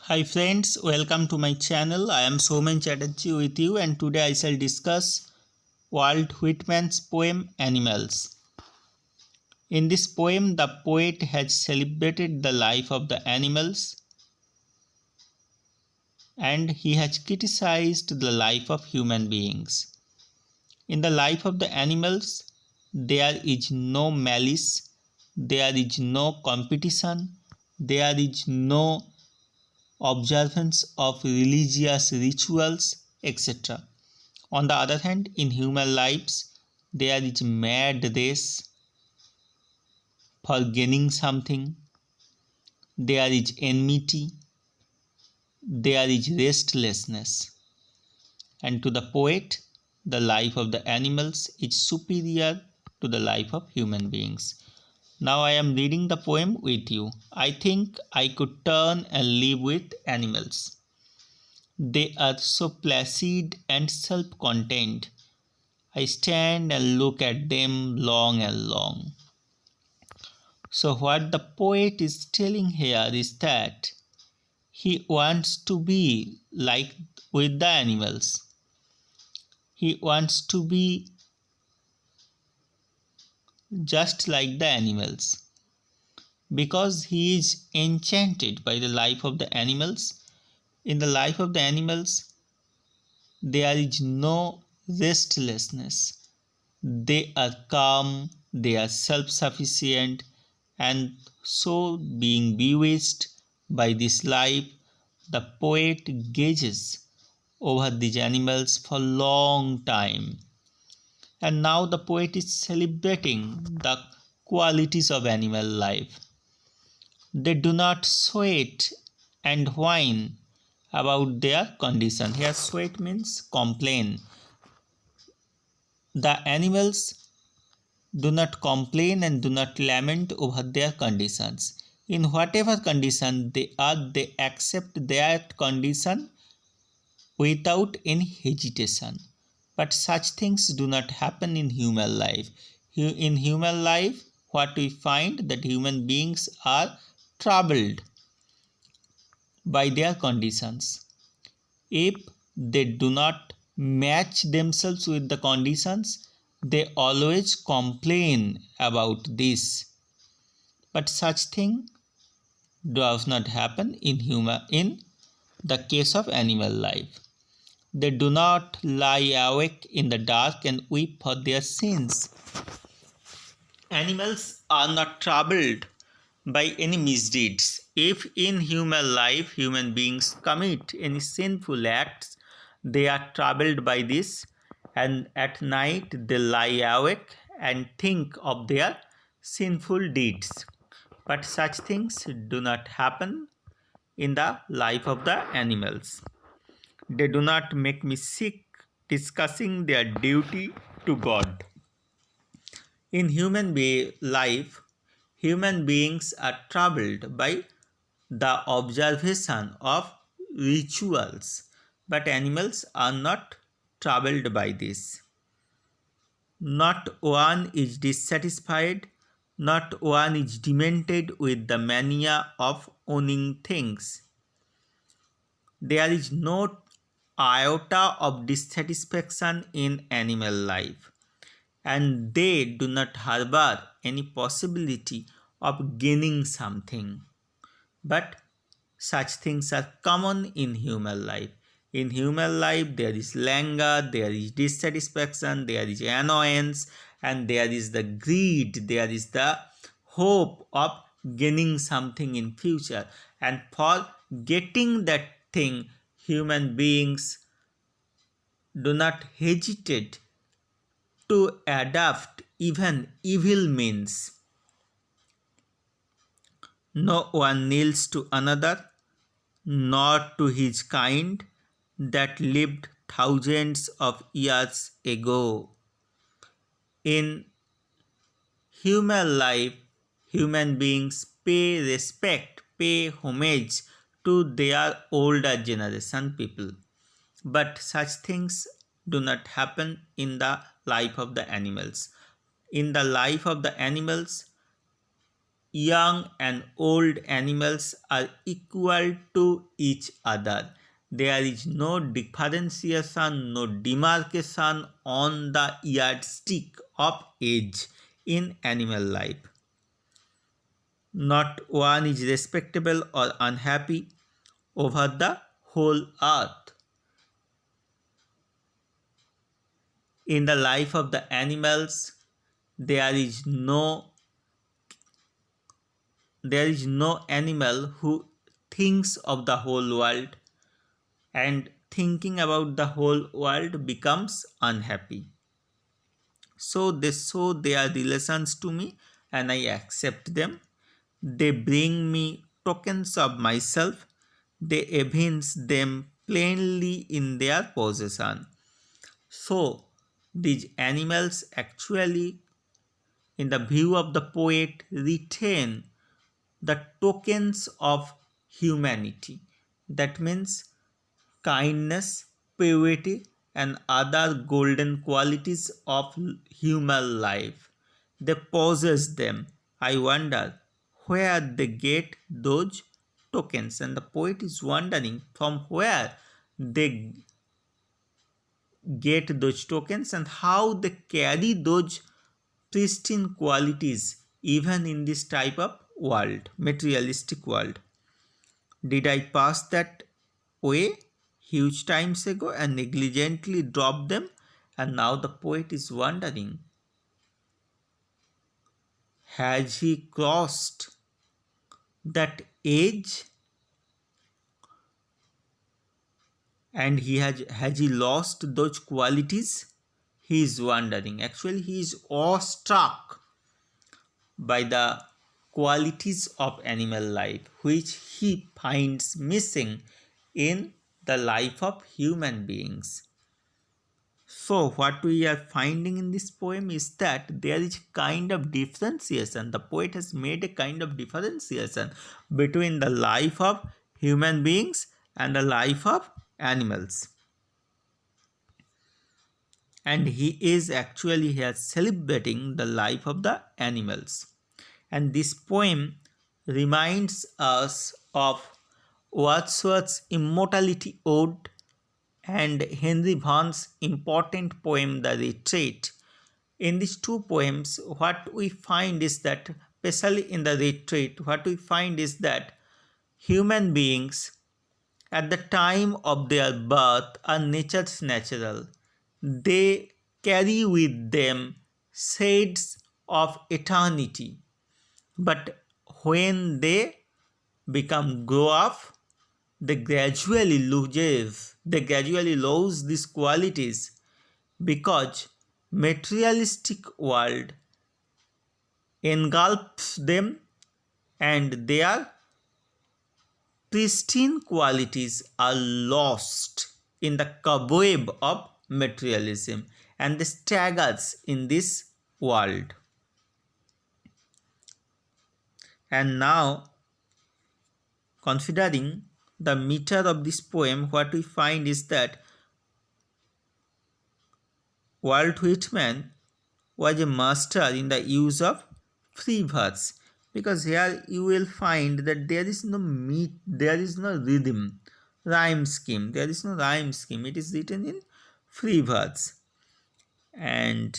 Hi friends, welcome to my channel. I am Somen Chatterjee with you, and today I shall discuss Walt Whitman's poem Animals. In this poem, the poet has celebrated the life of the animals and he has criticized the life of human beings. In the life of the animals, there is no malice, there is no competition, there is no observance of religious rituals, etc. On the other hand, in human lives, there is mad race for gaining something, there is enmity, there is restlessness. And to the poet, the life of the animals is superior to the life of human beings. Now I am reading the poem with you. I think I could turn and live with animals. They are so placid and self contained. I stand and look at them long and long. So, what the poet is telling here is that he wants to be like with the animals. He wants to be just like the animals because he is enchanted by the life of the animals. In the life of the animals, there is no restlessness. They are calm, they are self sufficient, and so, being bewitched by this life, the poet gazes over these animals for a long time. And now the poet is celebrating the qualities of animal life. They do not sweat and whine about their condition. Here, sweat means complain. The animals do not complain and do not lament over their conditions. In whatever condition they are, they accept their condition without any hesitation. But such things do not happen in human life. In human life, what we find that human beings are troubled by their conditions. If they do not match themselves with the conditions, they always complain about this. But such thing does not happen in the case of animal life. They do not lie awake in the dark and weep for their sins. Animals are not troubled by any misdeeds. If in human life human beings commit any sinful acts, they are troubled by this, and at night they lie awake and think of their sinful deeds. But such things do not happen in the life of the animals. They do not make me sick discussing their duty to God. In life, human beings are troubled by the observation of rituals, but animals are not troubled by this. Not one is dissatisfied, not one is demented with the mania of owning things. There is no iota of dissatisfaction in animal life, and they do not harbor any possibility of gaining something. But such things are common in human life. In human life, there is languor, there is dissatisfaction, there is annoyance, and there is the greed, there is the hope of gaining something in future. And for getting that thing, human beings do not hesitate to adopt even evil means. No one kneels to another, nor to his kind that lived thousands of years ago. In human life, human beings pay respect, pay homage to their older generation people. But such things do not happen in the life of the animals. In the life of the animals, young and old animals are equal to each other. There is no differentiation, no demarcation on the yardstick of age in animal life. Not one is respectable or unhappy over the whole earth. In the life of the animals, there is no animal who thinks of the whole world, and thinking about the whole world becomes unhappy. So they show their relations to me and I accept them. They bring me tokens of myself. They evince them plainly in their possession. So these animals actually, in the view of the poet, retain the tokens of humanity. That means kindness, purity, and other golden qualities of human life. They possess them. I wonder where they get those tokens, and the poet is wondering from where they get those tokens and how they carry those pristine qualities even in this type of world, materialistic world. Did I pass that way huge times ago and negligently dropped them? And now the poet is wondering, has he crossed that age and has he lost those qualities? He is wondering. Actually, he is awestruck by the qualities of animal life which he finds missing in the life of human beings. So, what we are finding in this poem is that there is kind of differentiation. The poet has made a kind of differentiation between the life of human beings and the life of animals. And he is actually here celebrating the life of the animals. And this poem reminds us of Wordsworth's Immortality Ode and Henry Vaughan's important poem, The Retreat. In these two poems, what we find is that, especially in The Retreat, what we find is that human beings at the time of their birth are natural. They carry with them shades of eternity. But when they grow up, they gradually lose these qualities because materialistic world engulfs them and their pristine qualities are lost in the cobweb of materialism and they staggers in this world. And now, considering the meter of this poem, what we find is that Walt Whitman was a master in the use of free verse, because here you will find that there is no there is no rhyme scheme. There is no rhyme scheme. It is written in free verse. And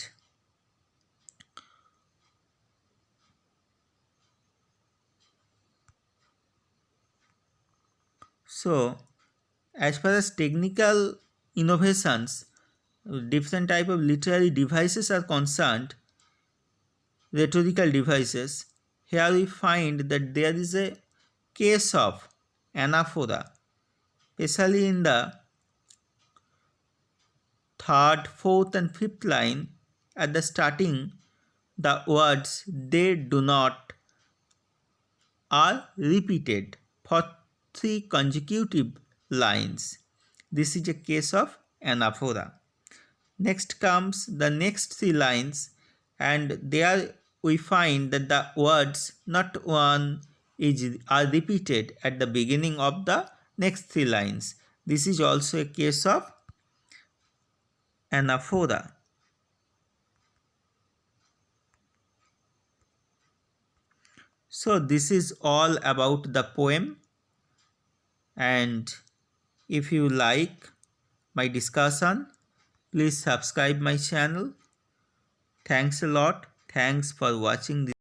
so, as far as technical innovations, different type of literary devices are concerned, rhetorical devices, here we find that there is a case of anaphora, especially in the third, fourth, and fifth line. At the starting, the words they do not are repeated for 3 consecutive lines. This is a case of anaphora. Next comes the next 3 lines, and there we find that the words not one are repeated at the beginning of the next 3 lines. This is also a case of anaphora. So this is all about the poem, and if you like my discussion, please subscribe my channel. Thanks a lot. Thanks for watching this.